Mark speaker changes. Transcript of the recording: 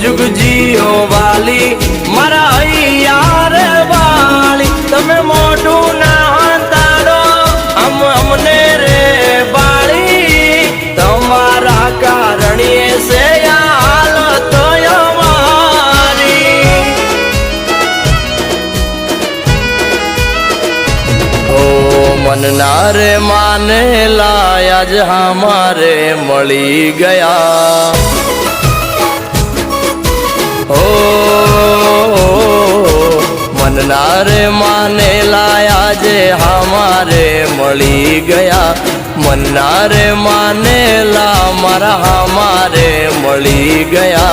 Speaker 1: जुग जियो वाली मारा यार वाली तमे मोटू ना तारो हमने रे बाली तुम्हारा कारण से हालत हमारी ओ मन ना रे माने लाया ज हमारे मળી गया ओ मन ना रे माने लाया जे हमारे मળી गया मन ना रे माने ला मारा हमारे मળી गया।